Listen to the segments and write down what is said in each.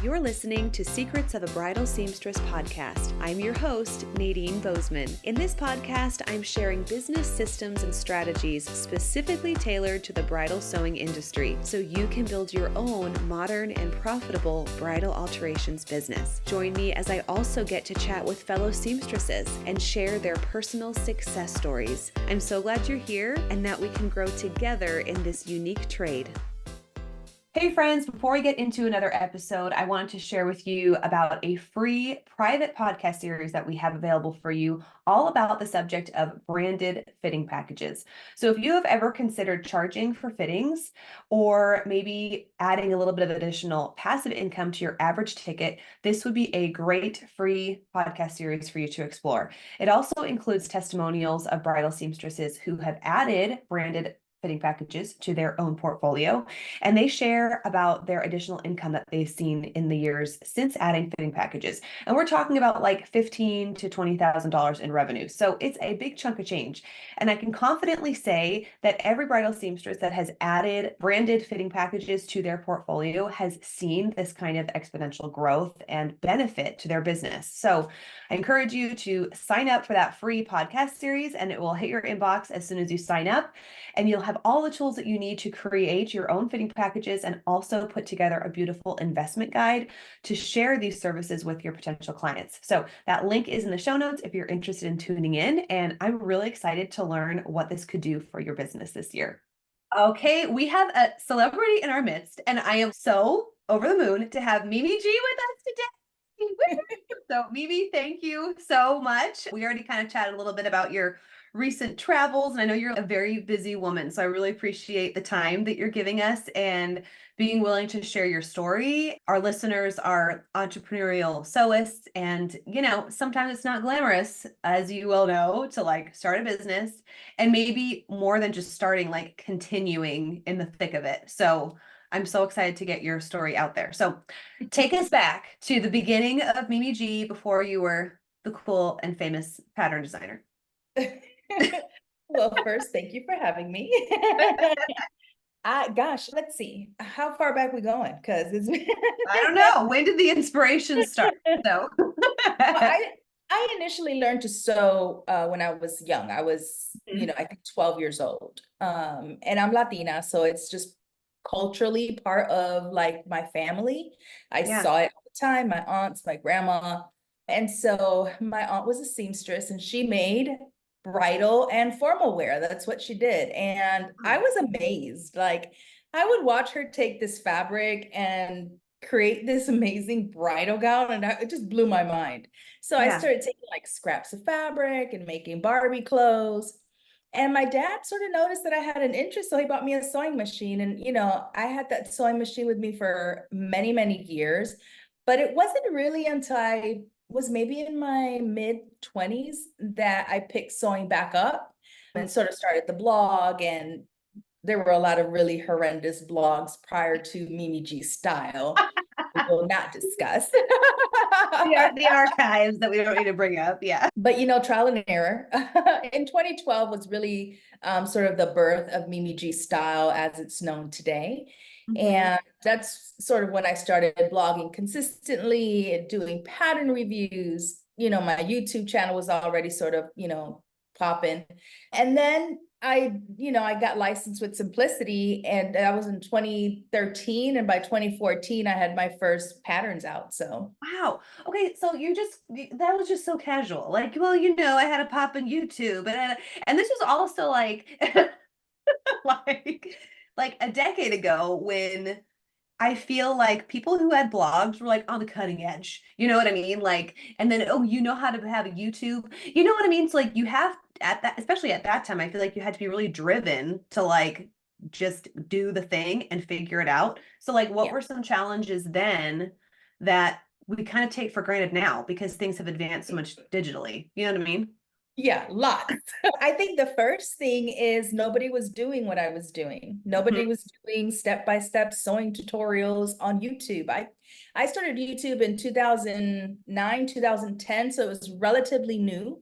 You're listening to Secrets of a Bridal Seamstress podcast. I'm your host, Nadine Bozeman. In this podcast, I'm sharing business systems and strategies specifically tailored to the bridal sewing industry so you can build your own modern and profitable bridal alterations business. Join me as I also get to chat with fellow seamstresses and share their personal success stories. I'm so glad you're here and that we can grow together in this unique trade. Hey friends, before we get into another episode, I wanted to share with you about a free private podcast series that we have available for you, all about the subject of branded fitting packages. So if you have ever considered charging for fittings or maybe adding a little bit of additional passive income to your average ticket, this would be a great free podcast series for you to explore. It also includes testimonials of bridal seamstresses who have added branded fitting packages to their own portfolio, and they share about their additional income that they've seen in the years since adding fitting packages. And we're talking about like $15,000 to $20,000 in revenue. So it's a big chunk of change. And I can confidently say that every bridal seamstress that has added branded fitting packages to their portfolio has seen this kind of exponential growth and benefit to their business. So I encourage you to sign up for that free podcast series, and it will hit your inbox as soon as you sign up. And you'll have all the tools that you need to create your own fitting packages and also put together a beautiful investment guide to share these services with your potential clients. So that link is in the show notes if you're interested in tuning in. And I'm really excited to learn what this could do for your business this year. Okay, we have a celebrity in our midst, and I am so over the moon to have Mimi G with us today. So Mimi, thank you so much. We already kind of chatted a little bit about your recent travels, and I know you're a very busy woman, so I really appreciate the time that you're giving us and being willing to share your story. Our listeners are entrepreneurial sewists, and sometimes it's not glamorous, as you well know, to like start a business, and maybe more than just starting, like continuing in the thick of it. So I'm so excited to get your story out there. So take us back to the beginning of Mimi G before you were the cool and famous pattern designer. Well, first, thank you for having me. Gosh, let's see. How far back we going? Because it's I don't know. When did the inspiration start? So I initially learned to sew when I was young. I was, I think 12 years old. And I'm Latina, so it's just culturally part of like my family. I saw it all the time, my aunts, my grandma. And so my aunt was a seamstress, and she made bridal and formal wear. That's what she did. And I was amazed. Like, I would watch her take this fabric and create this amazing bridal gown, and it just blew my mind. So I started taking like scraps of fabric and making Barbie clothes. And my dad sort of noticed that I had an interest, so he bought me a sewing machine. And I had that sewing machine with me for many, many years, but it wasn't really until I was maybe in my mid-20s that I picked sewing back up and sort of started the blog. And there were a lot of really horrendous blogs prior to Mimi G Style. We will not discuss. the archives that we don't need to bring up. Yeah. But, trial and error. In 2012 was really sort of the birth of Mimi G Style as it's known today. And that's sort of when I started blogging consistently and doing pattern reviews. My YouTube channel was already sort of, popping. And then I got licensed with Simplicity, and that was in 2013. And by 2014, I had my first patterns out. So wow. Okay, so that was just so casual. Like, well, I had a pop in YouTube, and this was also like like a decade ago, when I feel like people who had blogs were like on the cutting edge. You know what I mean? Like, and then, oh, you know how to have a YouTube. You know what I mean? So like you have especially at that time, I feel like you had to be really driven to like just do the thing and figure it out. So like what were some challenges then that we kind of take for granted now because things have advanced so much digitally? You know what I mean? Yeah, lots. I think the first thing is nobody was doing what I was doing. Nobody was doing step-by-step sewing tutorials on YouTube. I started YouTube in 2009, 2010, so it was relatively new.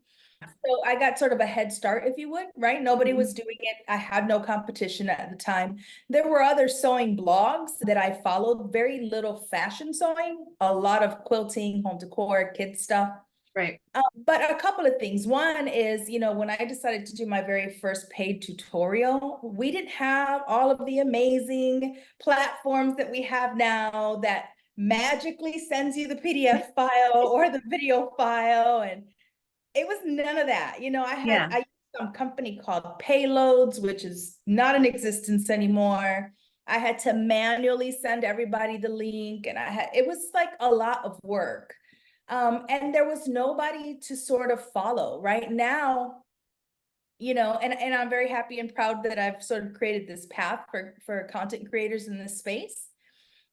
So I got sort of a head start, if you would, right? Nobody was Mhm. doing it. I had no competition at the time. There were other sewing blogs that I followed, very little fashion sewing, a lot of quilting, home decor, kids stuff. Right. But a couple of things. One is, when I decided to do my very first paid tutorial, we didn't have all of the amazing platforms that we have now that magically sends you the PDF file or the video file. And it was none of that. I used some company called Payloads, which is not in existence anymore. I had to manually send everybody the link, and it was like a lot of work. And there was nobody to sort of follow. Right now, and I'm very happy and proud that I've sort of created this path for content creators in this space,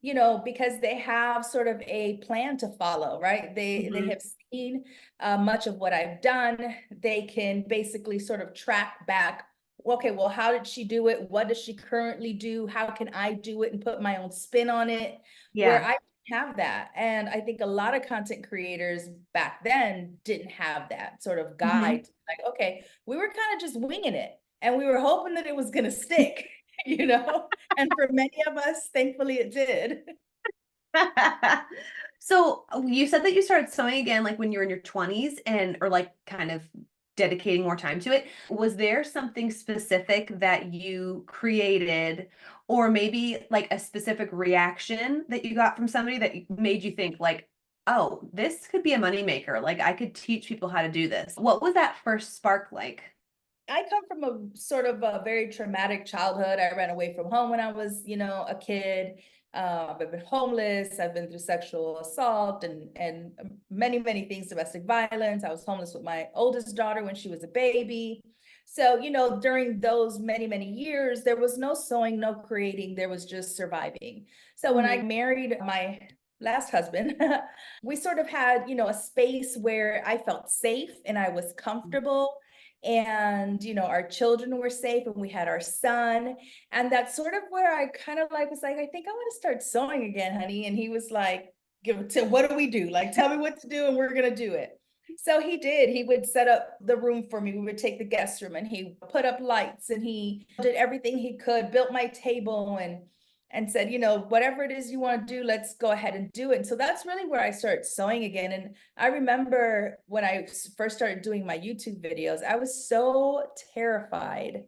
because they have sort of a plan to follow, right? They Mhm. have seen much of what I've done. They can basically sort of track back. Okay, well, how did she do it? What does she currently do? How can I do it and put my own spin on it? Where Yeah. I have that. And I think a lot of content creators back then didn't have that sort of Mhm. guide. Like, okay, we were kind of just winging it and we were hoping that it was going to stick, you know? And for many of us, thankfully it did. So you said that you started sewing again like when you were in your 20s and or like kind of dedicating more time to it. Was there something specific that you created or maybe like a specific reaction that you got from somebody that made you think like, "Oh, this could be a moneymaker. Like I could teach people how to do this." What was that first spark like? I come from a sort of a very traumatic childhood. I ran away from home when I was, a kid. I've been homeless. I've been through sexual assault and many, many things, domestic violence. I was homeless with my oldest daughter when she was a baby. So, during those many, many years, there was no sewing, no creating. There was just surviving. So when I Mhm. married my last husband, we sort of had, a space where I felt safe and I was comfortable, and our children were safe, and we had our son. And that's sort of where I kind of like was like, I think I want to start sewing again, honey. And he was like, what do we do? Like, tell me what to do and we're gonna do it. So he did. He would set up the room for me. We would take the guest room and he put up lights and he did everything he could, built my table, and said, whatever it is you want to do, let's go ahead and do it. And so that's really where I started sewing again. And I remember when I first started doing my YouTube videos, I was so terrified.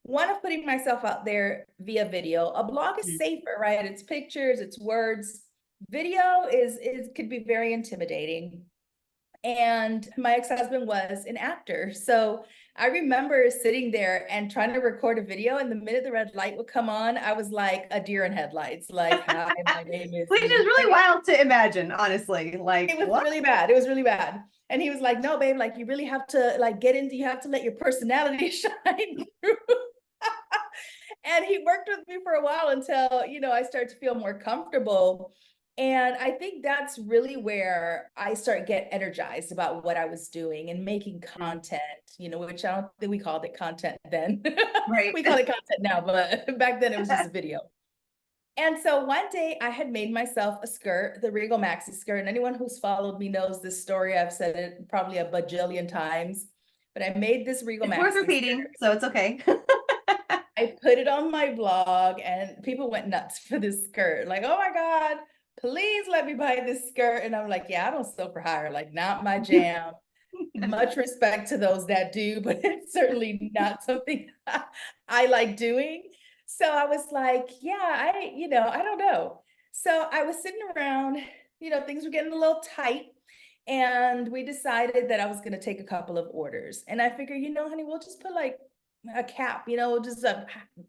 One, of putting myself out there via video. A blog is Mhm. safer, right? It's pictures, it's words. Video is could be very intimidating. And my ex-husband was an actor. So I remember sitting there and trying to record a video, and the minute the red light would come on, I was like a deer in headlights, like, hi, my name is Which is really like, wild to imagine, honestly. Like, it was what? really bad. It was really bad. And he was like, no, babe, like you really have to like you have to let your personality shine through. And he worked with me for a while until, I started to feel more comfortable. And I think that's really where I start get energized about what I was doing and making Mm. content, which I don't think we called it content then. Right. We call it content now, but back then it was just a video. And so one day I had made myself a skirt, the Regal Maxi skirt. And anyone who's followed me knows this story. I've said it probably a bajillion times, but I made this Regal It's worth Maxi repeating, skirt. so it's okay. I put it on my blog and people went nuts for this skirt. Like, oh my God, please let me buy this skirt. And I'm like, yeah, I don't sew for hire, like not my jam. Much respect to those that do, but it's certainly not something I like doing. So I was like, yeah, I don't know. So I was sitting around, things were getting a little tight. And we decided that I was going to take a couple of orders. And I figured, honey, we'll just put like a cap, we'll just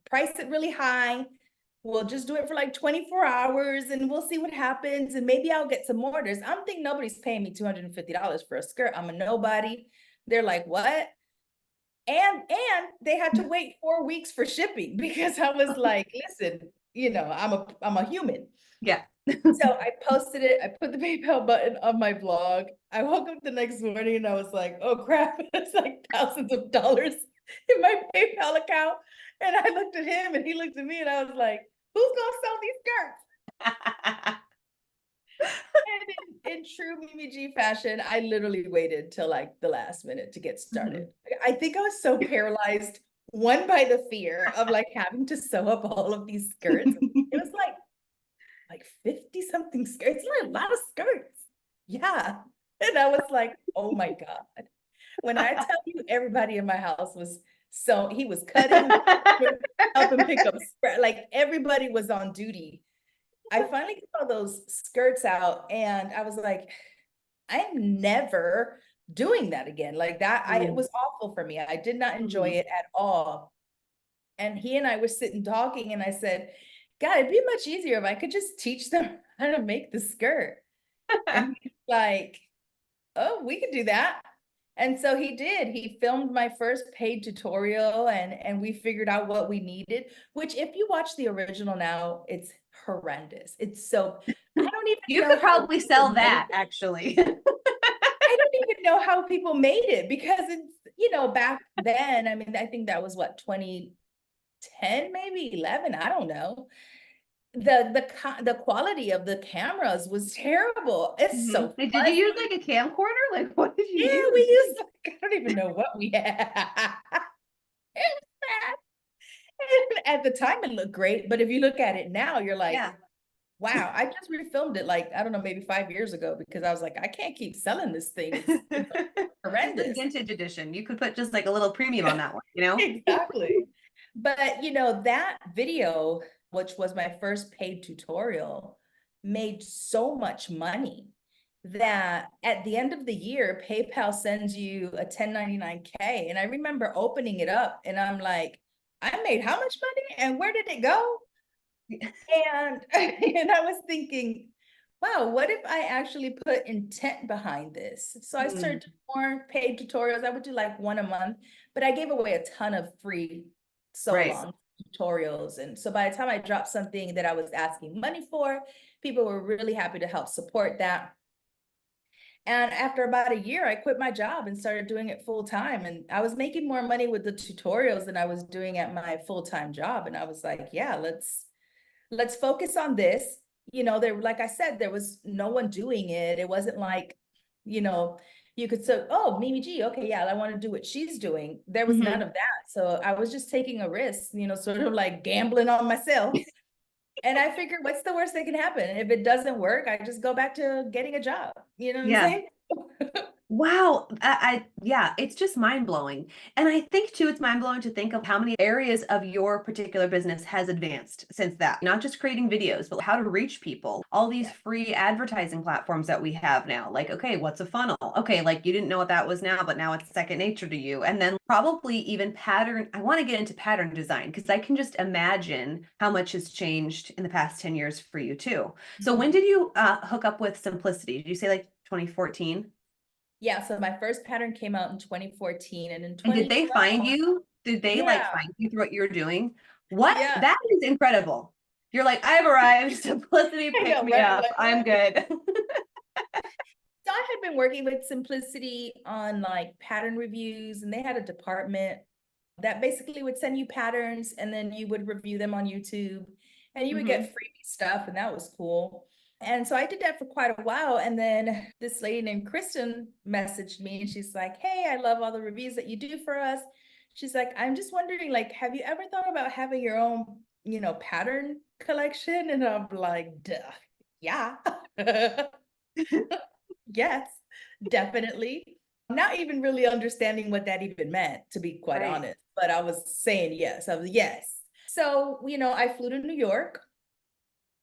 price it really high. We'll just do it for like 24 hours and we'll see what happens. And maybe I'll get some orders. I'm thinking nobody's paying me $250 for a skirt. I'm a nobody. They're like, what? And they had to wait 4 weeks for shipping because I was like, listen, I'm a human. Yeah. So I posted it. I put the PayPal button on my blog. I woke up the next morning and I was like, oh crap, it's like thousands of dollars in my PayPal account. And I looked at him and he looked at me and I was like, who's gonna sell these skirts? And in true Mimi G fashion, I literally waited till like the last minute to get started. I think I was so paralyzed, one by the fear of like having to sew up all of these skirts. It was like 50 something skirts. It's like a lot of skirts. Yeah. And I was like, oh my God. When I tell you everybody in my house was so he was cutting, helping pick up, like everybody was on duty. I finally got all those skirts out and I was like, I'm never doing that again. Like that, it was awful for me. I did not enjoy it at all. And he and I were sitting talking and I said, God, it'd be much easier if I could just teach them how to make the skirt. And he's like, oh, we could do that. And so he did. He filmed my first paid tutorial and we figured out what we needed, which if you watch the original now, it's horrendous. It's so, I don't even You know could how probably people sell made that it. actually. I don't even know how people made it because it's, back then, I mean, I think that was what, 2010, maybe 11, I don't know. The quality of the cameras was terrible. It's so Like, did you use fuzzy. like a camcorder? Like, what did you Yeah, use? we used like, I don't even know what we had. It was bad. And at the time it looked great, but if you look at it now, you're like, Yeah. wow, I just refilmed it like, I don't know, maybe 5 years ago because I was like, I can't keep selling this thing. It's Just the horrendous. vintage edition. You could put just like a little premium on that one, you know? Exactly. But that video, which was my first paid tutorial, made so much money that at the end of the year, PayPal sends you a 1099K. And I remember opening it up and I'm like, I made how much money and where did it go? And, and I was thinking, wow, what if I actually put intent behind this? So I started doing more paid tutorials. I would do like one a month, but I gave away a ton of free so Right. long tutorials. And so by the time I dropped something that I was asking money for, people were really happy to help support that. And after about a year, I quit my job and started doing it full time. And I was making more money with the tutorials than I was doing at my full-time job. And I was like, yeah, let's focus on this. There, like I said, there was no one doing it. It wasn't like, you could say, oh, Mimi G, okay, yeah, I want to do what she's doing. There was none of that. So I was just taking a risk, sort of like gambling on myself. And I figured, what's the worst that can happen? If it doesn't work, I just go back to getting a job. You know what I'm Yeah. saying? Wow. Yeah, it's just mind blowing. And I think too, it's mind blowing to think of how many areas of your particular business has advanced since that. Not just creating videos, but how to reach people. All these free advertising platforms that we have now. Like, okay, what's a funnel? Okay, like you didn't know what that was now, but now it's second nature to you. And then probably even pattern. I want to get into pattern design because I can just imagine how much has changed in the past 10 years for you too. So when did you hook up with Simplicity? Did you say like 2014? Yeah, so my first pattern came out in 2014 and in And did they 2012, find you? Did they like yeah, find you through what you're doing? What? yeah. That is incredible. You're like, I've arrived. Simplicity I picked know, me right? I'm up. like, I'm good. so I had been working with Simplicity on like pattern reviews, and they had a department that basically would send you patterns and then you would review them on YouTube and you would get freebie stuff, and that was cool. And so I did that for quite a while. And then this lady named Kristen messaged me and she's like, hey, I love all the reviews that you do for us. She's like, I'm just wondering, like, have you ever thought about having your own, pattern collection? And I'm like, duh, yeah. Yes, definitely. Not even really understanding what that even meant, to be quite Right. honest, but I was saying yes. I was yes. So, I flew to New York.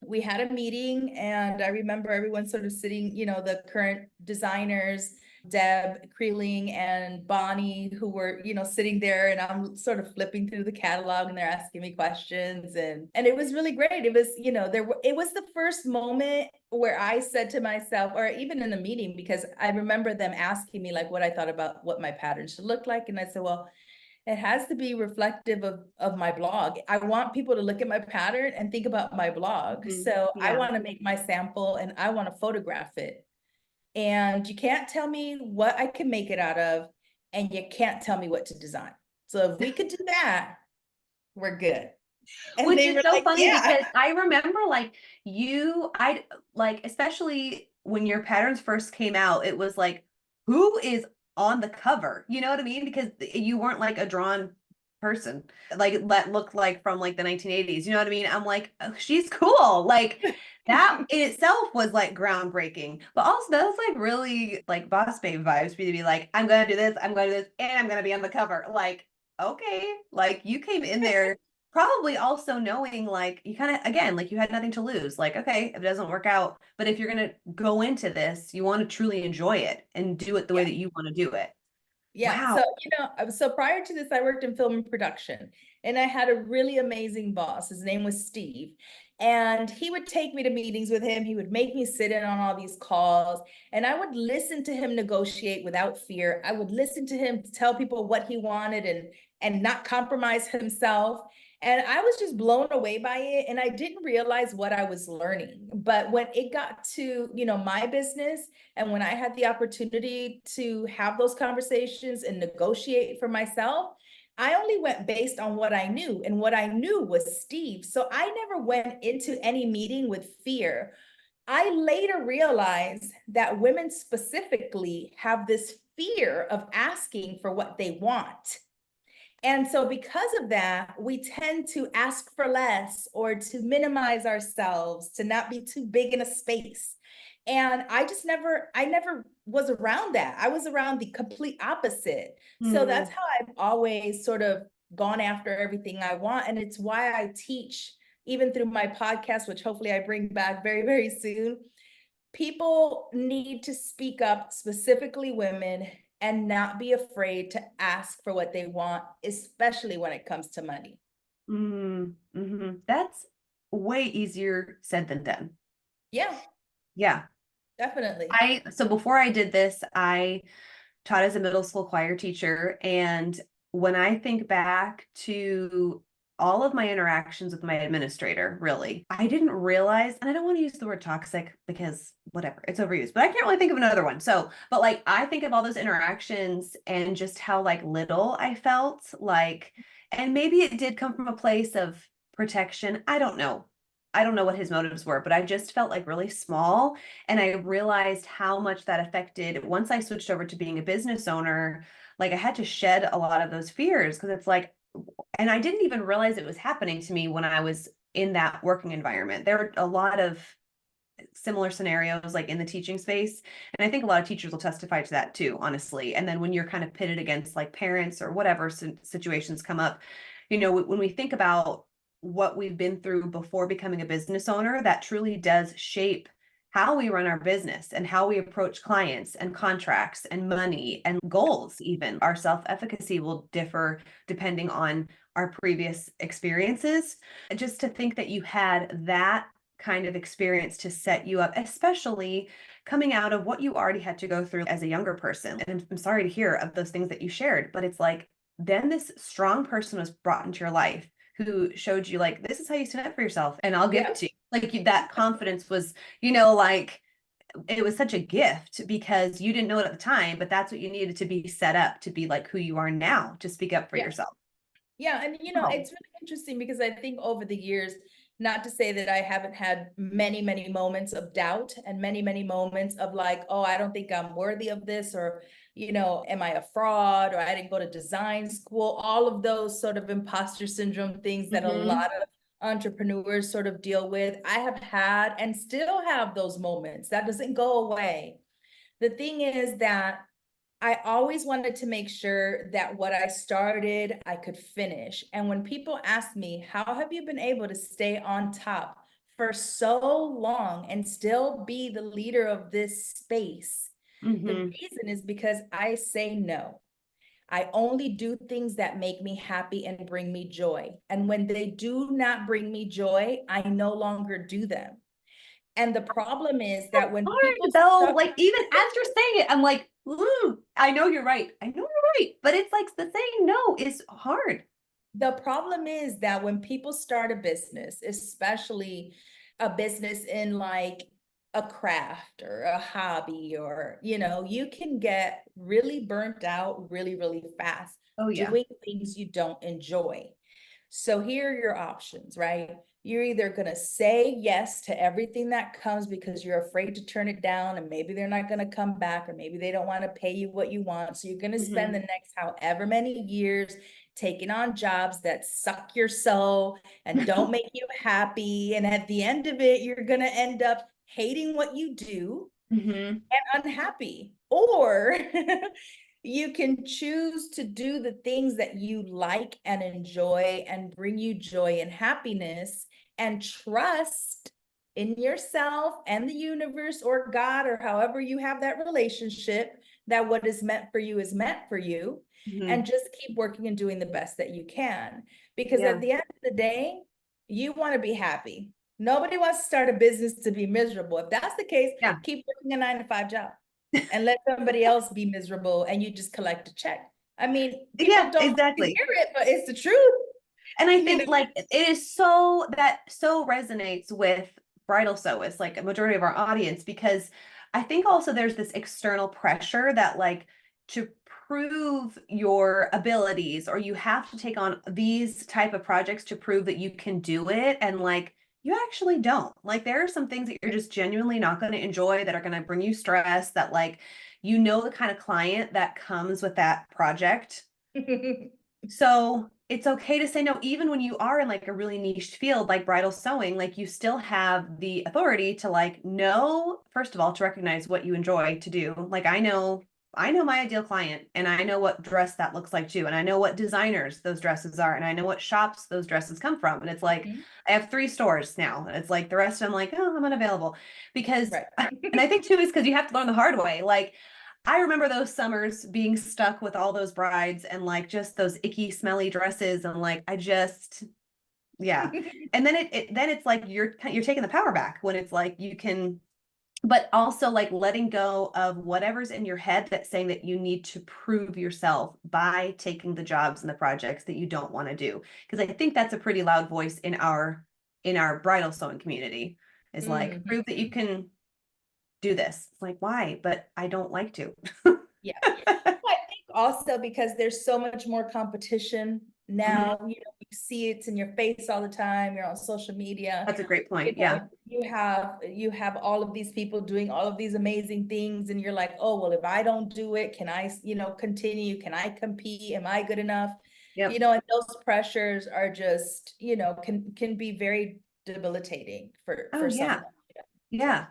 We had a meeting and I remember everyone sort of sitting, the current designers, Deb Creeling and Bonnie, who were, sitting there, and I'm sort of flipping through the catalog and they're asking me questions, and it was really great. It was, it was the first moment where I said to myself, or even in the meeting, because I remember them asking me like what I thought about what my pattern should look like. And I said, well, it has to be reflective of my blog. I want people to look at my pattern and think about my blog. So I Yeah. want to make my sample and I want to photograph it. And you can't tell me what I can make it out of, and you can't tell me what to design. So if we could do that, we're good. And Which they is were so like, funny yeah. because I remember like I like especially when your patterns first came out, it was like, who is on the cover? You know what I mean? Because you weren't like a drawn person, like that looked like from like the 1980s. You know what I mean? I'm like, oh, she's cool. Like that in itself was like groundbreaking, but also that was like really like boss babe vibes for you to be like, I'm gonna do this, I'm gonna do this, and I'm gonna be on the cover. Like, okay, like you came in there probably also knowing like you kind of again like you had nothing to lose, like okay, if it doesn't work out, but if you're going to go into this, you want to truly enjoy it and do it the way Yeah. that you want to do it. Yeah. Wow. So, so prior to this, I worked in film and production, and I had a really amazing boss. His name was Steve. And he would take me to meetings with him. He would make me sit in on all these calls, and I would listen to him negotiate without fear. I would listen to him tell people what he wanted and not compromise himself. And I was just blown away by it. And I didn't realize what I was learning. But when it got to, my business, and when I had the opportunity to have those conversations and negotiate for myself, I only went based on what I knew. And what I knew was Steve. So I never went into any meeting with fear. I later realized that women specifically have this fear of asking for what they want. And so, because of that, we tend to ask for less or to minimize ourselves, to not be too big in a space. And I never was around that. I was around the complete opposite. So Mm, that's how I've always sort of gone after everything I want. And it's why I teach, even through my podcast, which hopefully I bring back very, very soon. People need to speak up, specifically women, and not be afraid to ask for what they want, especially when it comes to money. That's way easier said than done. Yeah, Yeah. definitely. So before I did this, I taught as a middle school choir teacher. And when I think back to all of my interactions with my administrator, really, I didn't realize, and I don't want to use the word toxic because whatever, it's overused, but I can't really think of another one. So, but like I think of all those interactions and just how like little I felt like, and maybe it did come from a place of protection. I don't know. I don't know what his motives were, but I just felt like really small. And I realized how much that affected once I switched over to being a business owner. Like I had to shed a lot of those fears because it's like, and I didn't even realize it was happening to me when I was in that working environment. There were a lot of similar scenarios like in the teaching space. And I think a lot of teachers will testify to that too, honestly. And then when you're kind of pitted against like parents or whatever situations come up, when we think about what we've been through before becoming a business owner, that truly does shape how we run our business and how we approach clients and contracts and money and goals. Even our self-efficacy will differ depending on our previous experiences. Just to think that you had that kind of experience to set you up, especially coming out of what you already had to go through as a younger person. And I'm sorry to hear of those things that you shared, but it's like then this strong person was brought into your life who showed you like this is how you stand up for yourself and I'll give Yeah. it to you. Like that confidence was, like it was such a gift because you didn't know it at the time, but that's what you needed to be set up to be like who you are now, to speak up for Yeah. yourself. Yeah. And, Oh. it's really interesting because I think over the years, not to say that I haven't had many, many moments of doubt and many, many moments of like, oh, I don't think I'm worthy of this, or, am I a fraud, or I didn't go to design school, all of those sort of imposter syndrome things that a Mm-hmm. lot of entrepreneurs sort of deal with. I have had and still have those moments. That doesn't go away. The thing is that I always wanted to make sure that what I started, I could finish. And when people ask me, how have you been able to stay on top for so long and still be the leader of this space? The Mm-hmm. reason is because I say no. I only do things that make me happy and bring me joy. And when they do not bring me joy, I no longer do them. And the problem is that when people Hard though, start, like even as you're saying it, I'm like, ooh, I know you're right. I know you're right. But it's like the saying no is hard. the problem is that when people start a business, especially a business in like a craft or a hobby, or, you can get really burnt out really, really fast Oh yeah. doing things you don't enjoy. So here are your options, right? You're either going to say yes to everything that comes because you're afraid to turn it down, and maybe they're not going to come back, or maybe they don't want to pay you what you want. So you're going to spend the next however many years taking on jobs that suck your soul and don't make you happy. And at the end of it, you're going to end up hating what you do and unhappy. Or you can choose to do the things that you like and enjoy and bring you joy and happiness, and trust in yourself and the universe or God, or however you have that relationship, that what is meant for you is meant for you. And just keep working and doing the best that you can. Because at the end of the day, you want to be happy. Nobody wants to start a business to be miserable. If that's the case, keep working a 9-to-5 job and let somebody else be miserable, and you just collect a check. I mean, people don't exactly hear it, but it's the truth. And I think like it is so resonates with bridal sewists, like a majority of our audience, because I think also there's this external pressure that like to prove your abilities, or you have to take on these type of projects to prove that you can do it. And like, you actually don't. Like, there are some things that you're just genuinely not going to enjoy, that are going to bring you stress, that like, you know, the kind of client that comes with that project. So it's okay to say no, even when you are in like a really niche field like bridal sewing. Like, you still have the authority to like know, first of all, to recognize what you enjoy to do. Like, I know my ideal client, and I know what dress that looks like too, and I know what designers those dresses are, and I know what shops those dresses come from. And it's like, I have 3 stores now. It's like the rest I'm like, oh, I'm unavailable, because and I think too is because you have to learn the hard way. Like, I remember those summers being stuck with all those brides and like just those icky, smelly dresses, and like I just, yeah. And then then it's like you're taking the power back when it's like you can, but also like letting go of whatever's in your head that's saying that you need to prove yourself by taking the jobs and the projects that you don't want to do. Because I think that's a pretty loud voice in our bridal sewing community, is like, prove that you can do this. It's like, why? But I don't like to. Yeah. Well, I think also because there's so much more competition now, you know, you see it's in your face all the time. You're on social media. That's a great point. You know, you have all of these people doing all of these amazing things, and you're like, oh, well, if I don't do it, can I, you know, continue? Can I compete? Am I good enough? You know, and those pressures are just, you know, can be very debilitating for someone. Yeah.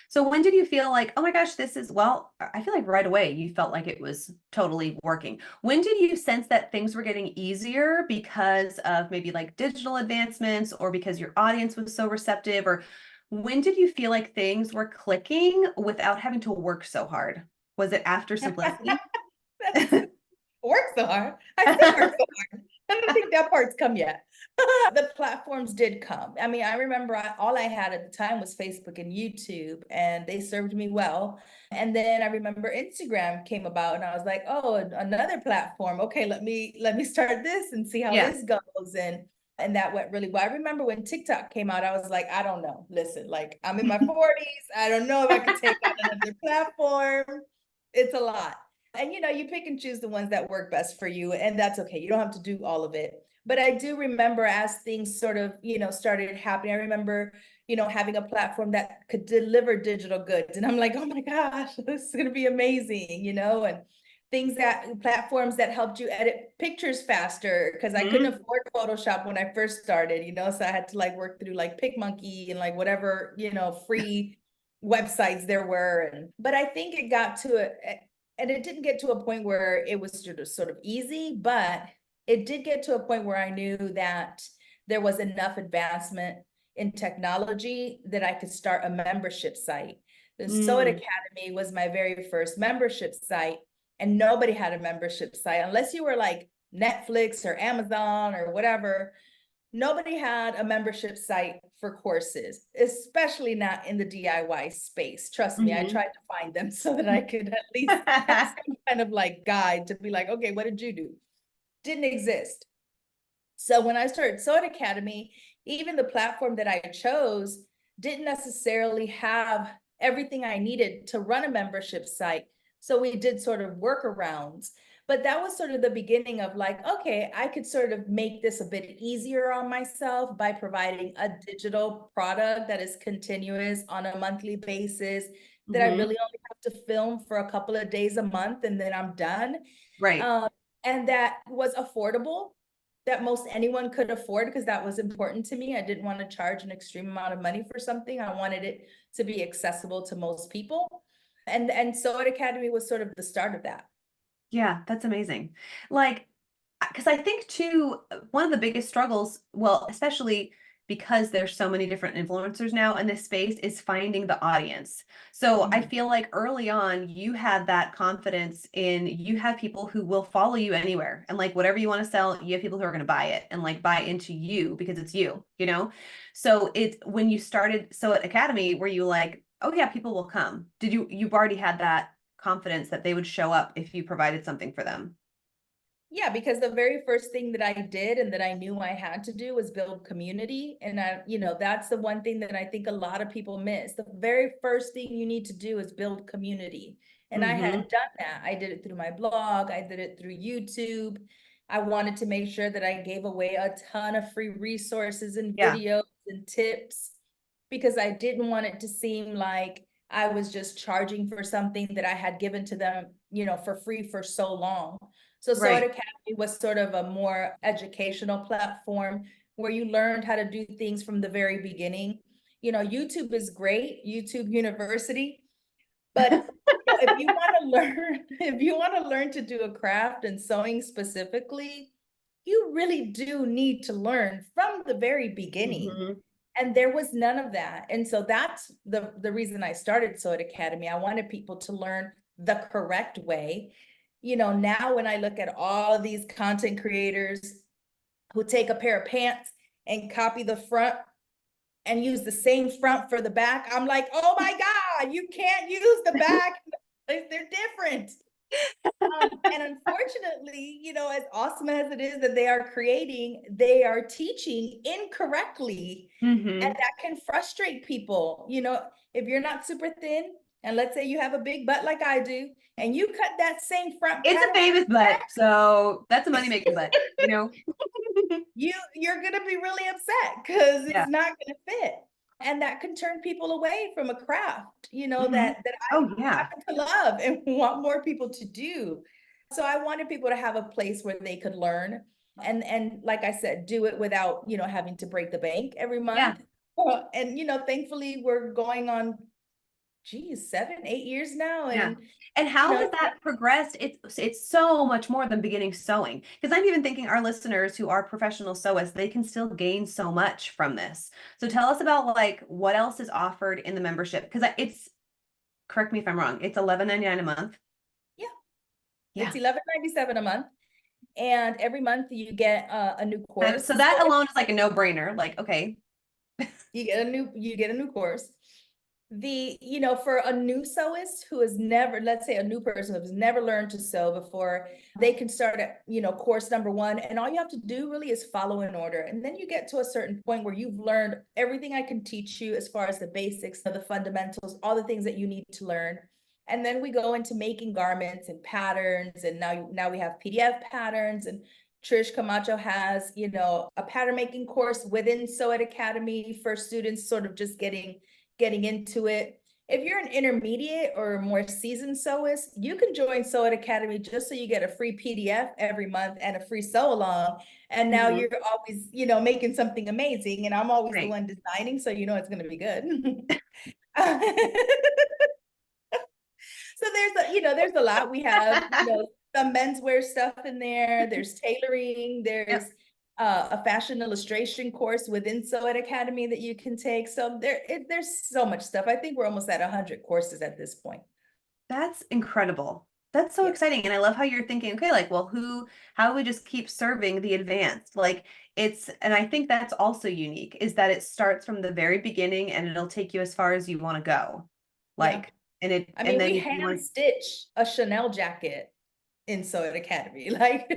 So when did you feel like, oh my gosh, this is, well, I feel like right away you felt like it was totally working. When did you sense that things were getting easier because of maybe like digital advancements, or because your audience was so receptive? Or when did you feel like things were clicking without having to work so hard? Was it after simplicity? Work so hard. I still work so hard. I don't think that part's come yet. The platforms did come. I mean, I remember all I had at the time was Facebook and YouTube, and they served me well. And then I remember Instagram came about, and I was like, oh, another platform. Okay, let me start this and see how this goes. And that went really well. I remember when TikTok came out, I was like, I don't know. Listen, like, I'm in my 40s. I don't know if I could take on another platform. It's a lot. And, you know, you pick and choose the ones that work best for you, and that's okay. You don't have to do all of it. But I do remember, as things sort of, you know, started happening, I remember, you know, having a platform that could deliver digital goods. And I'm like, oh my gosh, this is going to be amazing, you know, and platforms that helped you edit pictures faster, because I couldn't afford Photoshop when I first started, you know, so I had to like work through like PicMonkey and like whatever, you know, free websites there were. But I think it got to and it didn't get to a point where it was sort of easy, but it did get to a point where I knew that there was enough advancement in technology that I could start a membership site. The Sew It Academy was my very first membership site, and nobody had a membership site unless you were like Netflix or Amazon or whatever. Nobody had a membership site for courses, especially not in the DIY space. Trust me, I tried to find them so that I could at least have some kind of like guide to be like, okay, what did you do? Didn't exist. So when I started Sew It Academy, even the platform that I chose didn't necessarily have everything I needed to run a membership site. So we did sort of workarounds. But that was sort of the beginning of like, okay, I could sort of make this a bit easier on myself by providing a digital product that is continuous on a monthly basis, that I Mm-hmm. really only have to film for a couple of days a month and then I'm done. Right. And that was affordable, that most anyone could afford, because that was important to me. I didn't want to charge an extreme amount of money for something. I wanted it to be accessible to most people. And Sew It Academy was sort of the start of that. Yeah, that's amazing. Like, because I think too, one of the biggest struggles, well, especially because there's so many different influencers now in this space, is finding the audience. So I Mhm. feel like early on, you had that confidence in, you have people who will follow you anywhere. And like whatever you want to sell, you have people who are going to buy it and like buy into you because it's you, you know? So it's when you started Sew It Academy, were you like, oh yeah, people will come. You've already had that confidence that they would show up if you provided something for them? Yeah, because the very first thing that I did and that I knew I had to do was build community. And that's the one thing that I think a lot of people miss. The very first thing you need to do is build community. And I Mm-hmm. had done that. I did it through my blog, I did it through YouTube. I wanted to make sure that I gave away a ton of free resources and Yeah. videos and tips, because I didn't want it to seem like I was just charging for something that I had given to them, for free for so long. So Sew It Right. Academy was sort of a more educational platform where you learned how to do things from the very beginning. YouTube is great, YouTube University, but if you want to learn, if you want to learn to do a craft and sewing specifically, you really do need to learn from the very beginning. Mm-hmm. And there was none of that. And so that's the reason I started Sew It Academy. I wanted people to learn the correct way. Now when I look at all of these content creators who take a pair of pants and copy the front and use the same front for the back, I'm like, oh my God, you can't use the back. They're different. And unfortunately, as awesome as it is that they are creating, they are teaching incorrectly. And Mm-hmm. that can frustrate people. If you're not super thin, and let's say you have a big butt like I do, and you cut that same front It's a pattern famous butt, back, so that's a money making butt, you know? you're gonna be really upset because Yeah. it's not gonna fit. And that can turn people away from a craft, Mm-hmm. that I Oh yeah. happen to love and want more people to do. So I wanted people to have a place where they could learn and like I said, do it without, having to break the bank every Yeah. month. And thankfully we're going on, geez, 7, 8 years now. Yeah. And And how has that progressed? It's so much more than beginning sewing. Because I'm even thinking our listeners who are professional sewists, they can still gain so much from this. So tell us about like what else is offered in the membership. Because it's, correct me if I'm wrong, it's $11.99 a month. yeah, Yeah. it's 11.97 a month. And every month you get a new course. So So that alone is like a no-brainer. Like, okay. you get a new course. For a new sewist who has never, let's say a new person who has never learned to sew before, they can start at, course number 1. And all you have to do really is follow an order. And then you get to a certain point where you've learned everything I can teach you as far as the basics, the fundamentals, all the things that you need to learn. And then we go into making garments and patterns. And now we have PDF patterns, and Trish Camacho has, a pattern making course within Sew It Academy for students sort of just getting into it. If you're an intermediate or more seasoned sewist, you can join Sew It Academy just so you get a free PDF every month and a free sew along. And now Mhm. you're always, making something amazing. And I'm always the Right. one designing, so it's going to be good. So there's a lot. We have, some menswear stuff in there. There's tailoring. There's Yep. a fashion illustration course within Sew It Academy that you can take. So there's so much stuff. I think we're almost at 100 courses at this point. That's incredible. That's so Yeah. exciting. And I love how you're thinking, okay, like, well, how do we just keep serving the advanced? Like and I think that's also unique is that it starts from the very beginning and it'll take you as far as you want to go. Yeah. Like, I and mean, then we if you hand want, stitch a Chanel jacket in Sew It Academy. Like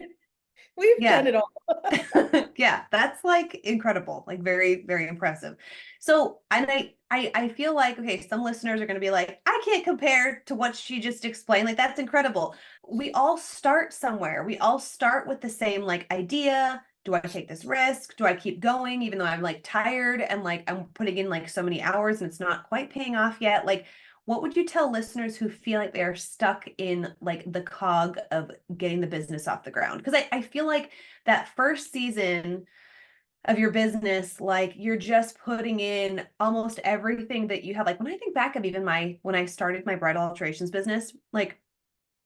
We've Yeah. done it all. Yeah, that's like incredible, like very, very impressive. So, and I feel like, okay, some listeners are going to be like, I can't compare to what she just explained. Like, that's incredible. We all start somewhere. We all start with the same like idea. Do I take this risk? Do I keep going even though I'm like tired and like I'm putting in like so many hours and it's not quite paying off yet? Like, what would you tell listeners who feel like they are stuck in like the cog of getting the business off the ground? Because I feel like that first season of your business, like you're just putting in almost everything that you have. Like when I think back of even when I started my bridal alterations business, like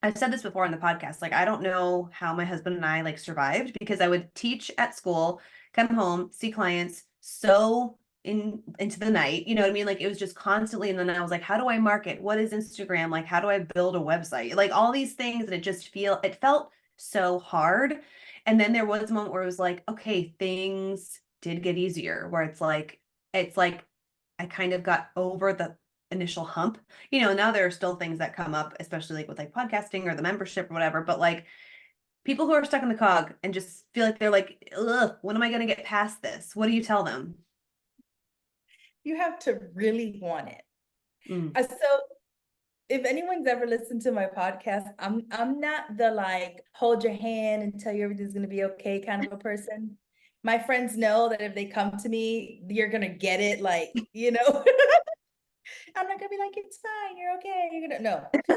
I've said this before on the podcast, like I don't know how my husband and I like survived because I would teach at school, come home, see clients, sew into the night. You know what I mean? Like it was just constantly. And then I was like, how do I market? What is Instagram? Like, how do I build a website? Like all these things. And it felt so hard. And then there was a moment where it was like, okay, things did get easier, where it's like I kind of got over the initial hump. Now there are still things that come up, especially like with like podcasting or the membership or whatever, but like people who are stuck in the cog and just feel like they're like, ugh, when am I going to get past this? What do you tell them? You have to really want it. Mm. So if anyone's ever listened to my podcast, I'm not the like hold your hand and tell you everything's gonna be okay kind of a person. My friends know that if they come to me, you're gonna get it, like, I'm not gonna be like, it's fine, you're okay. You're gonna no.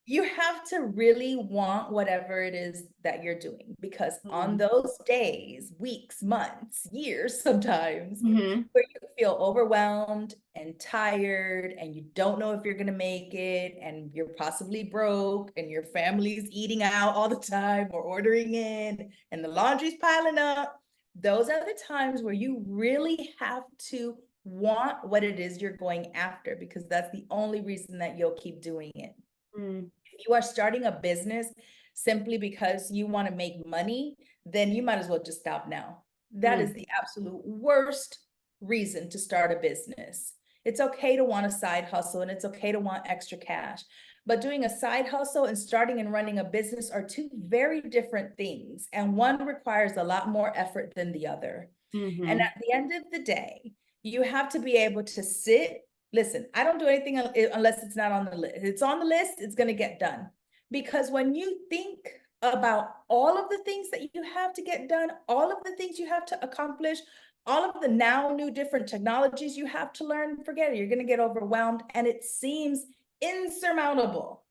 You have to really want whatever it is that you're doing, because on Mm. those days, weeks, months, years, sometimes Mm-hmm. where you feel overwhelmed and tired and you don't know if you're going to make it and you're possibly broke and your family's eating out all the time or ordering in and the laundry's piling up, those are the times where you really have to want what it is you're going after, because that's the only reason that you'll keep doing it. Mm. If you are starting a business simply because you want to make money, then you might as well just stop now. That is Mm. the absolute worst reason to start a business. It's okay to want a side hustle and it's okay to want extra cash. But doing a side hustle and starting and running a business are two very different things. And one requires a lot more effort than the other. And Mm-hmm. at the end of the day, you have to be able to sit. Listen, I don't do anything unless it's not on the list. It's on the list, it's going to get done. Because when you think about all of the things that you have to get done, all of the things you have to accomplish, all of the now new different technologies you have to learn, forget it. You're going to get overwhelmed and it seems insurmountable.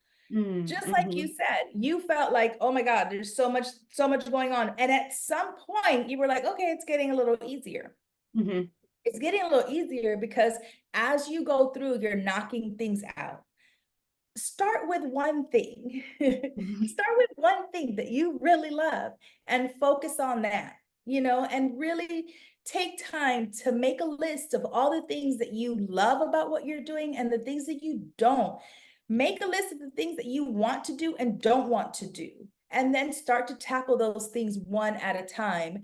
Just like Mm-hmm. you said, you felt like, oh my God, there's so much going on. And at some point you were like, okay, it's getting a little easier. Mm-hmm. It's getting a little easier because as you go through, you're knocking things out. Start with one thing. Mm-hmm. Start with one thing that you really love and focus on that, and really take time to make a list of all the things that you love about what you're doing and the things that you don't. Make a list of the things that you want to do and don't want to do, and then start to tackle those things one at a time.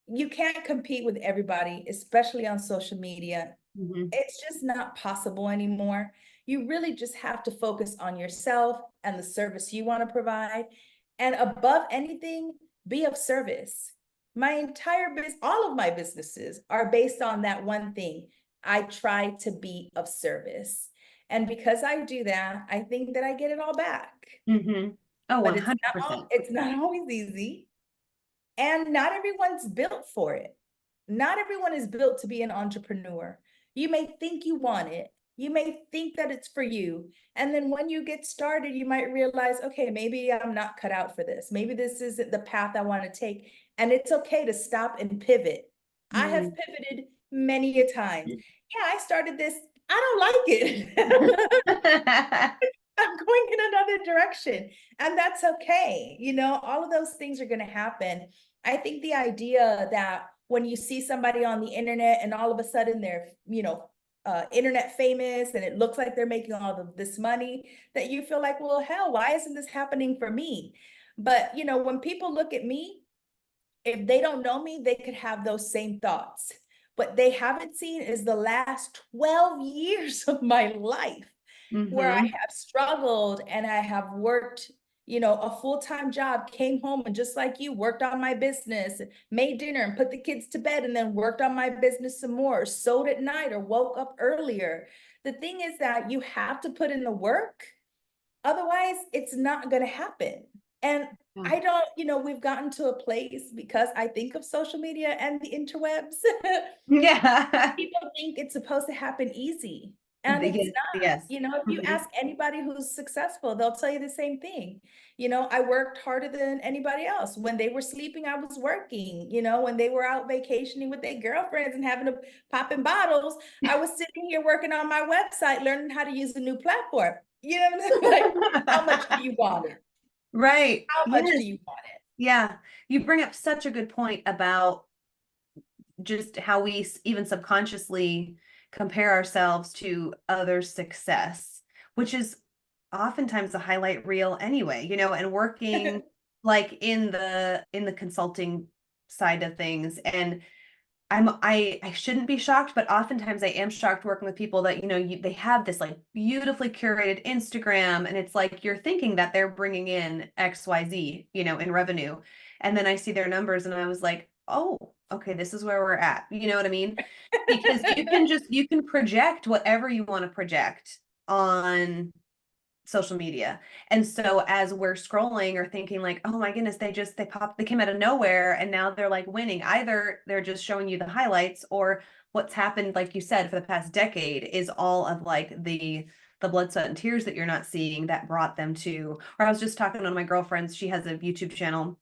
You can't compete with everybody, especially on social media. Mm-hmm. It's just not possible anymore. You really just have to focus on yourself and the service you want to provide. And above anything, be of service. My entire business, all of my businesses are based on that one thing. I try to be of service. And because I do that, I think that I get it all back. Mm-hmm. Oh, But 100%. it's not always easy. And not everyone's built for it. Not everyone is built to be an entrepreneur. You may think you want it. You may think that it's for you. And then when you get started, you might realize, okay, maybe I'm not cut out for this. Maybe this isn't the path I want to take. And it's okay to stop and pivot. I have pivoted many a times. Yeah, I started this. I don't like it. I'm going in another direction. And that's okay. All of those things are going to happen. I think the idea that when you see somebody on the internet and all of a sudden they're, internet famous and it looks like they're making all of this money, that you feel like, well, hell, why isn't this happening for me? But, when people look at me, if they don't know me, they could have those same thoughts. What they haven't seen is the last 12 years of my life where I Mm-hmm. have struggled and I have worked, a full-time job, came home and just like you worked on my business, made dinner and put the kids to bed and then worked on my business some more, sewed at night or woke up earlier. The thing is that you have to put in the work. Otherwise, it's not going to happen. And I don't, we've gotten to a place because I think of social media and the interwebs. Yeah. People think it's supposed to happen easy. And it's not. Yes. If you ask anybody who's successful, they'll tell you the same thing. I worked harder than anybody else. When they were sleeping, I was working. When they were out vacationing with their girlfriends and having to popping bottles, I was sitting here working on my website, learning how to use a new platform. You know what I'm saying? Like, how much do you want it? Right. How much do you want it? Yeah. You bring up such a good point about just how we even subconsciously compare ourselves to others' success, which is oftentimes a highlight reel anyway, and working like in the consulting side of things. And I shouldn't be shocked, but oftentimes I am shocked working with people that, they have this like beautifully curated Instagram, and it's like you're thinking that they're bringing in XYZ, in revenue. And then I see their numbers and I was like, oh, okay, this is where we're at. You know what I mean? Because you can project whatever you want to project on social media. And so as we're scrolling or thinking like, oh my goodness, they came out of nowhere and now they're like winning. Either they're just showing you the highlights, or what's happened, like you said, for the past decade is all of like the blood, sweat, and tears that you're not seeing that brought them to. Or I was just talking to one of my girlfriends, she has a YouTube channel.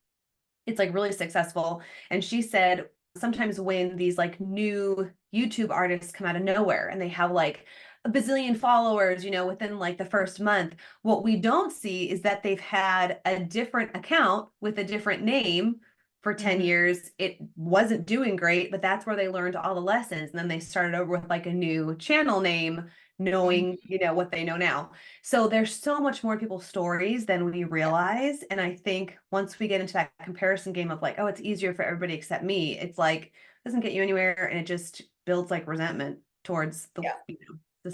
It's like really successful. And she said sometimes when these like new YouTube artists come out of nowhere and they have like a bazillion followers, within like the first month, what we don't see is that they've had a different account with a different name for 10 years. It wasn't doing great, but that's where they learned all the lessons. And then they started over with like a new channel name, knowing, what they know now. So there's so much more people's stories than we realize. And I think once we get into that comparison game of like, oh, it's easier for everybody except me, it's like, doesn't get you anywhere. And it just builds like resentment towards the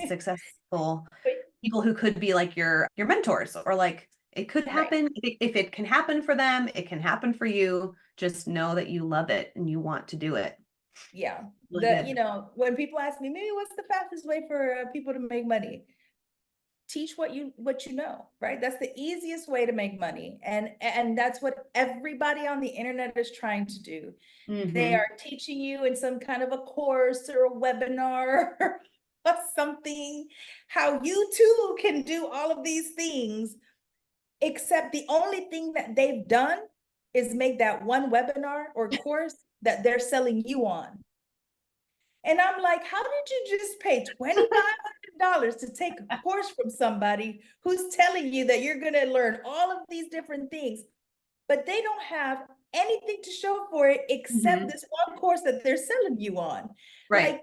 successful people who could be like your mentors, or like it could happen. If it can happen for them, it can happen for you. Just know that you love it and you want to do it. Yeah. Really When people ask me, maybe what's the fastest way for people to make money? Teach what you know, right? That's the easiest way to make money. And that's what everybody on the internet is trying to do. They are teaching you in some kind of a course or a webinar or something, how you too can do all of these things, except the only thing that they've done is make that one webinar or course that they're selling you on. And I'm like, how did you just pay $2,500 to take a course from somebody who's telling you that you're going to learn all of these different things, but they don't have anything to show for it except this one course that they're selling you on? Right. Like,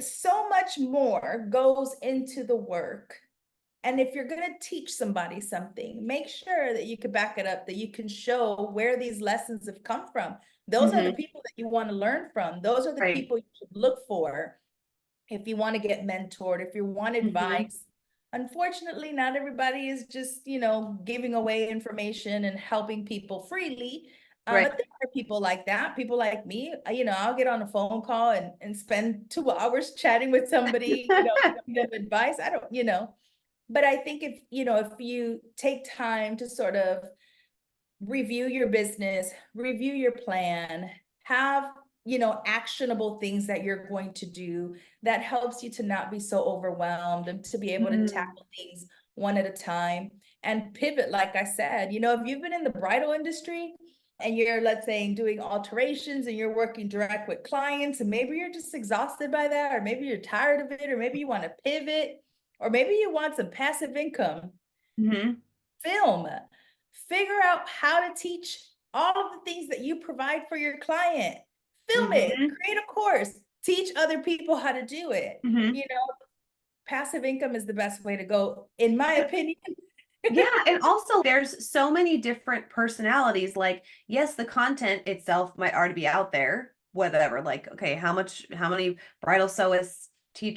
so much more goes into the work. And if you're going to teach somebody something, make sure that you can back it up, that you can show where these lessons have come from. Those are the people that you want to learn from. Those are the people you should look for if you want to get mentored, if you want advice. Unfortunately, not everybody is just, giving away information and helping people freely. But there are people like that, people like me. I'll get on a phone call and spend 2 hours chatting with somebody, giving them advice. I don't. But I think if you take time to sort of review your business, review your plan, have, actionable things that you're going to do that helps you to not be so overwhelmed and to be able to tackle things one at a time and pivot. Like I said, if you've been in the bridal industry and you're, let's say, doing alterations and you're working direct with clients, and maybe you're just exhausted by that, or maybe you're tired of it, or maybe you want to pivot, or maybe you want some passive income, film, figure out how to teach all of the things that you provide for your client, film it, create a course, teach other people how to do it. Passive income is the best way to go, in my opinion. Yeah. And also there's so many different personalities. Like, yes, the content itself might already be out there, whatever, like, okay, how many bridal sewists,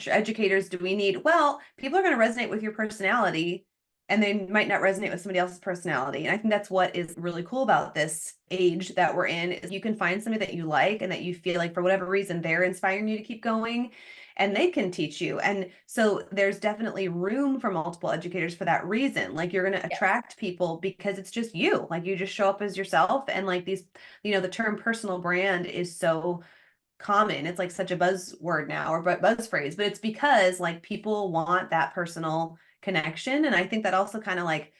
educators do we need? Well, people are going to resonate with your personality and they might not resonate with somebody else's personality. And I think that's what is really cool about this age that we're in, is you can find somebody that you like and that you feel like for whatever reason they're inspiring you to keep going, and they can teach you. And so there's definitely room for multiple educators for that reason. Like you're going to Yes, attract people because it's just you. Like you just show up as yourself. And like these, the term personal brand is so common. It's like such a buzzword now, or buzz phrase, but it's because like people want that personal connection. And I think that also kind of like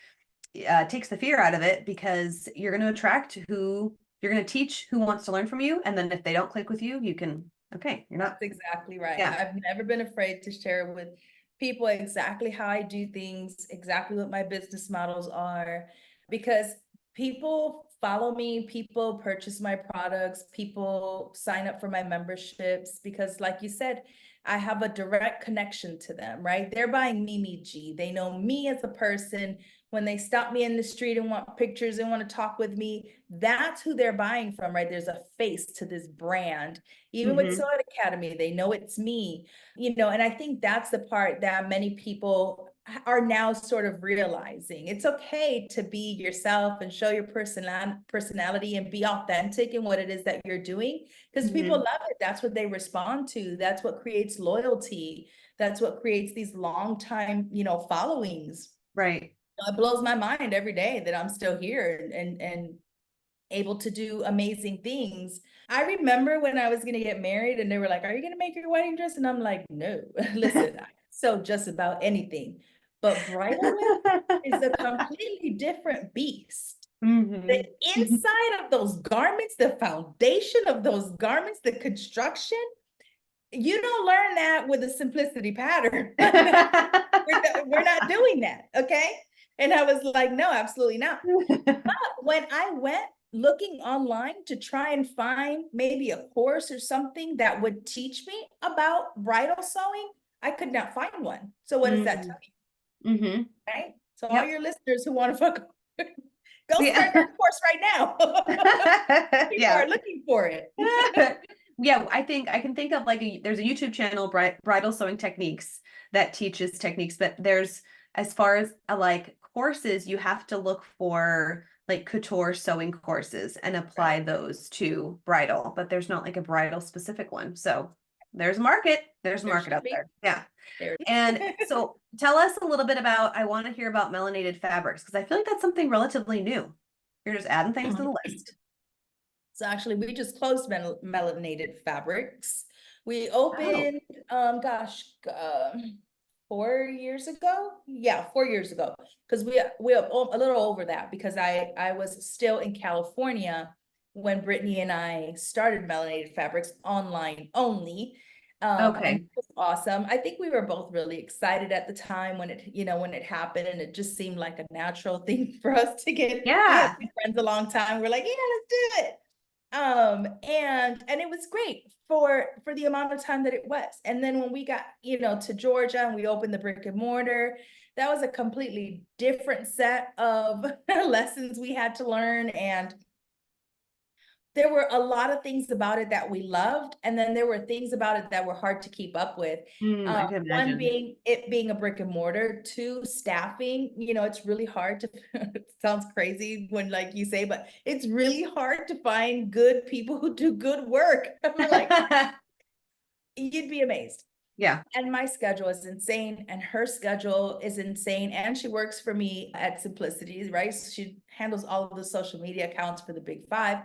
takes the fear out of it, because you're going to attract who you're going to teach, who wants to learn from you. And then if they don't click with you, you can, okay, you're not. that's exactly right. Yeah. I've never been afraid to share with people exactly how I do things, exactly what my business models are, because people follow me, people purchase my products, people sign up for my memberships because, like you said, I have a direct connection to them, right? They're buying Mimi G. They know me as a person. When they stop me in the street and want pictures and want to talk with me, that's who they're buying from, right? There's a face to this brand. Even with Sew Academy, they know it's me, and I think that's the part that many people are now sort of realizing. It's okay to be yourself and show your personality and be authentic in what it is that you're doing, because people love it. That's what they respond to. That's what creates loyalty. That's what creates these long time, followings. Right. It blows my mind every day that I'm still here and able to do amazing things. I remember when I was going to get married and they were like, "Are you going to make your wedding dress?" And I'm like, "No, listen, I sew just about anything, but bridal is a completely different beast." The inside of those garments, the foundation of those garments, the construction, you don't learn that with a simplicity pattern. We're not doing that, okay? And I was like, no, absolutely not. But when I went looking online to try and find maybe a course or something that would teach me about bridal sewing, I could not find one. So what does that tell you? Right? So all your listeners who want to go start that course right now. People are looking for it. Yeah, I think I can think of like there's a YouTube channel, Bridal Sewing Techniques, that teaches techniques. But there's, as far as like courses, you have to look for like couture sewing courses and apply those to bridal. But there's not like a bridal specific one. So there's a market. There's a market out there. Yeah. And so tell us a little bit about, I want to hear about Melanated Fabrics, because I feel like that's something relatively new. You're just adding things to the list. So actually, we just closed Melanated Fabrics. We opened, gosh, 4 years ago. Yeah, 4 years ago. Because we a little over that, because I was still in California when Brittany and I started Melanated Fabrics online only. And it was awesome. I think we were both really excited at the time when it happened, and it just seemed like a natural thing for us to get. Yeah. We have been friends a long time. We're like, yeah, let's do it. And it was great for the amount of time that it was. And then when we got, to Georgia and we opened the brick and mortar, that was a completely different set of lessons we had to learn. And there were a lot of things about it that we loved, and then there were things about it that were hard to keep up with. I can One imagine. being a brick and mortar, two, staffing. It's really hard to, it sounds crazy when like you say, but it's really hard to find good people who do good work. I'm like, you'd be amazed. Yeah. And my schedule is insane, and her schedule is insane. And she works for me at Simplicity, right? So she handles all of the social media accounts for the Big Five.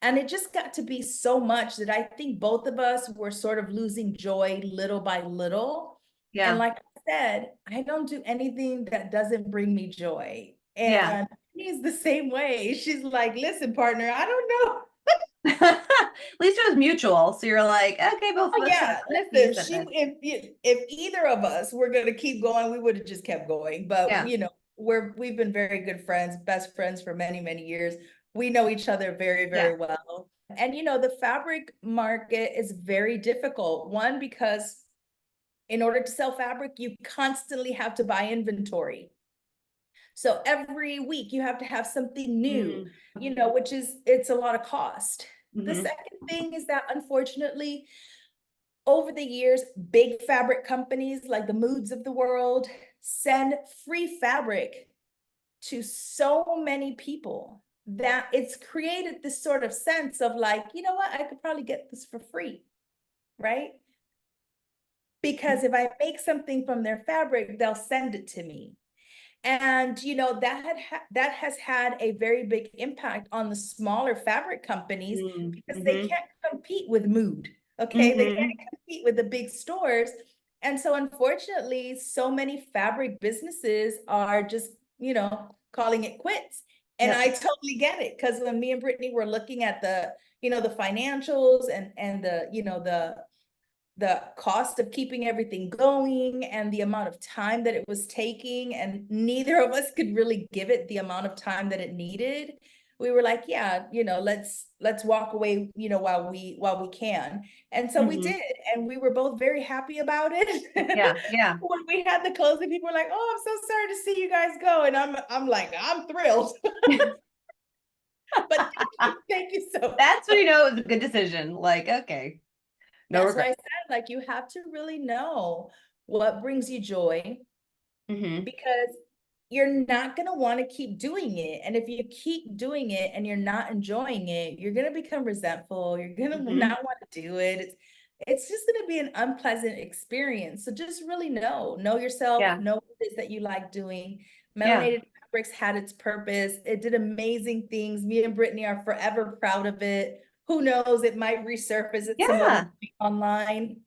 And it just got to be so much that I think both of us were sort of losing joy little by little. Yeah. And like I said, I don't do anything that doesn't bring me joy. Yeah. And she's the same way. She's like, listen, partner, I don't know. At least it was mutual. So you're like, okay, both of us. Yeah, listen, if either of us were going to keep going, we would have just kept going. But, we've been very good friends, best friends for many, many years. We know each other very, very well. And, the fabric market is very difficult. One, because in order to sell fabric, you constantly have to buy inventory. So every week you have to have something new, it's a lot of cost. The second thing is that, unfortunately, over the years, big fabric companies like the Moods of the world send free fabric to so many people that it's created this sort of sense of like, you know what, I could probably get this for free, right? Because if I make something from their fabric, they'll send it to me. And that has had a very big impact on the smaller fabric companies because they can't compete with Mood. Okay, they can't compete with the big stores. And so unfortunately, so many fabric businesses are just, calling it quits. And Yep. I totally get it, because when me and Brittany were looking at the financials and the cost of keeping everything going and the amount of time that it was taking, and neither of us could really give it the amount of time that it needed, we were like, yeah, let's walk away, while we can. And so we did, and we were both very happy about it. Yeah, yeah. When we had the closing, people were like, oh, I'm so sorry to see you guys go, and I'm like, I'm thrilled. But thank you so much. That's when you know it was a good decision. Like, okay, no That's why I regret. said, like, you have to really know what brings you joy, because you're not going to want to keep doing it. And if you keep doing it and you're not enjoying it, you're going to become resentful. You're going to not want to do it. It's just going to be an unpleasant experience. So just really know yourself, Yeah, know what it is that you like doing. yeah, Melanated Fabrics had its purpose. It did amazing things. Me and Brittany are forever proud of it. Who knows, it might resurface at some other yeah. point online.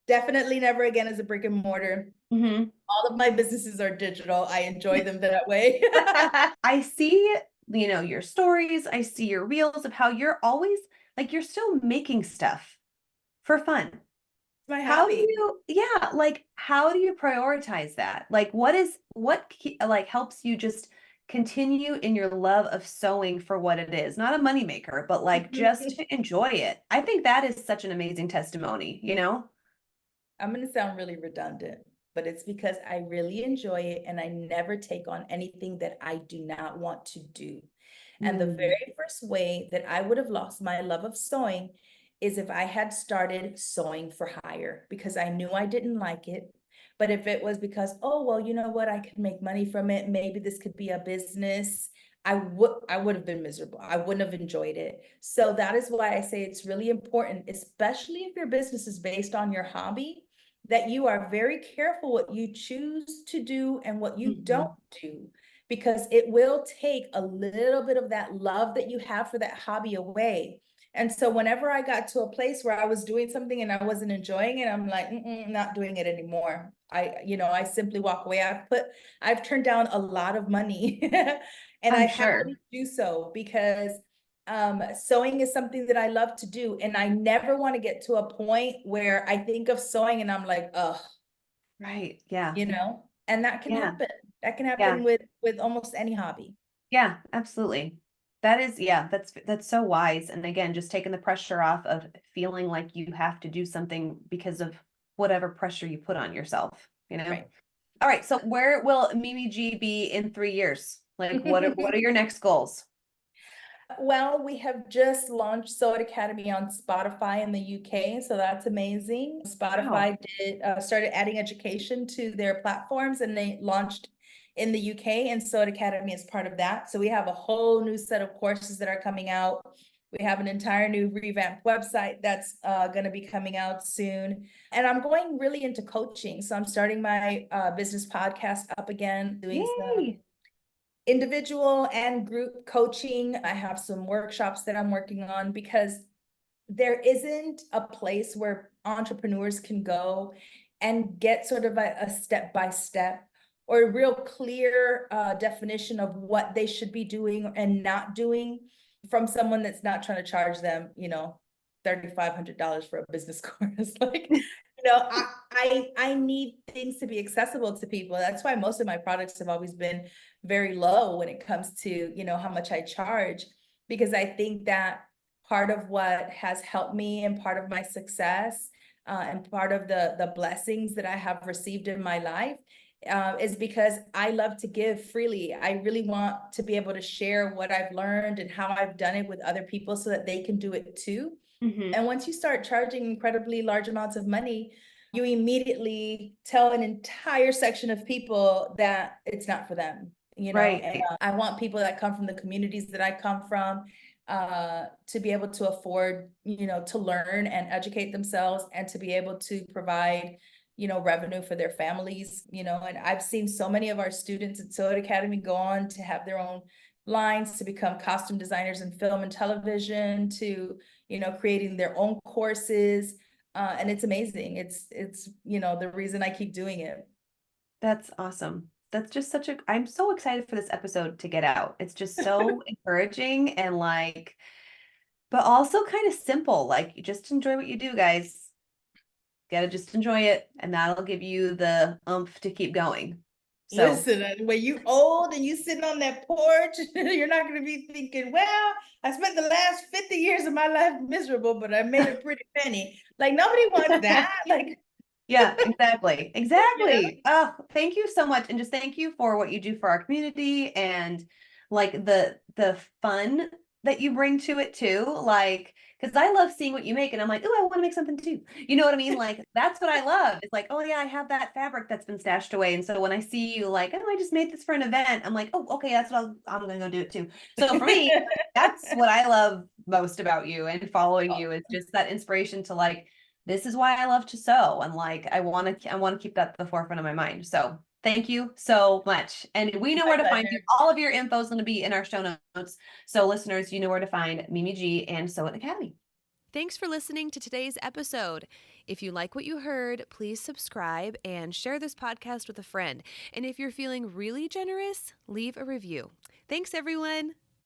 Definitely never again as a brick and mortar. All of my businesses are digital. I enjoy them that way. I see, your stories. I see your reels of how you're always like, you're still making stuff for fun. My How do hobby. you, yeah, like, how do you prioritize that? Like, like helps you just continue in your love of sewing for what it is? Not a moneymaker, but like just to enjoy it. I think that is such an amazing testimony, you know? I'm going to sound really redundant, but it's because I really enjoy it and I never take on anything that I do not want to do. And the Mm, very first way that I would have lost my love of sewing is if I had started sewing for hire, because I knew I didn't like it. But if it was because, oh, well, you know what, I could make money from it, maybe this could be a business, I would have been miserable. I wouldn't have enjoyed it. So that is why I say it's really important, especially if your business is based on your hobby, that you are very careful what you choose to do and what you don't do, because it will take a little bit of that love that you have for that hobby away. And so whenever I got to a place where I was doing something and I wasn't enjoying it, I'm like, not doing it anymore. I simply walk away. I've turned down a lot of money and I I'm happily sure. do so, because sewing is something that I love to do. And I never want to get to a point where I think of sewing and I'm like, oh, Right. Yeah. and that can Yeah. happen. That can Yeah. happen with almost any hobby. Yeah, absolutely. That is, yeah, that's so wise. And again, just taking the pressure off of feeling like you have to do something because of whatever pressure you put on yourself, you know? Right. All right, so where will Mimi G be in 3 years? Like what are your next goals? Well, we have just launched Sew It Academy on Spotify in the UK, so that's amazing. Wow. Spotify started adding education to their platforms, and they launched in the UK, and Sew It Academy is part of that. So we have a whole new set of courses that are coming out. We have an entire new revamped website that's going to be coming out soon. And I'm going really into coaching. So I'm starting my business podcast up again, doing some Yay. individual and group coaching. I have some workshops that I'm working on, because there isn't a place where entrepreneurs can go and get sort of a step-by-step or a real clear definition of what they should be doing and not doing from someone that's not trying to charge them, $3,500 for a business course. Like, I need things to be accessible to people. That's why most of my products have always been very low when it comes to, how much I charge, because I think that part of what has helped me and part of my success and part of the blessings that I have received in my life is because I love to give freely. I really want to be able to share what I've learned and how I've done it with other people so that they can do it too. Mm-hmm. And once you start charging incredibly large amounts of money, you immediately tell an entire section of people that it's not for them, you know? And Right. I want people that come from the communities that I come from to be able to afford, you know, to learn and educate themselves and to be able to provide, you know, revenue for their families, you know. And I've seen so many of our students at Seward Academy go on to have their own lines, to become costume designers in film and television, to, you know, creating their own courses. And it's amazing. It's, you know, the reason I keep doing it. That's awesome. That's just such a, I'm so excited for this episode to get out. It's just so encouraging and like, but also kind of simple. Like, you just enjoy what you do, guys. Gotta just enjoy it, and that'll give you the oomph to keep going. So, Listen, when you old and you sitting on that porch, you're not going to be thinking, well, I spent the last 50 years of my life miserable, but I made a pretty penny. Like, nobody wants that. Like, yeah, exactly. you know? Exactly. Oh, thank you so much. And just thank you for what you do for our community and like the fun that you bring to it too. Like, because I love seeing what you make and I'm like, oh, I want to make something too. You know what I mean? Like that's what I love. It's like, oh yeah, I have that fabric that's been stashed away. And so when I see you like, oh, I just made this for an event, I'm like, oh, okay, that's what I'm gonna go do it too. So for me, that's what I love most about you and following you is just that inspiration to like this is why I love to sew and like I want to keep that at the forefront of my mind. So thank you so much. And we know My where to find you. pleasure. All of your info is going to be in our show notes. So listeners, you know where to find Mimi G and Sew It Academy. Thanks for listening to today's episode. If you like what you heard, please subscribe and share this podcast with a friend. And if you're feeling really generous, leave a review. Thanks, everyone.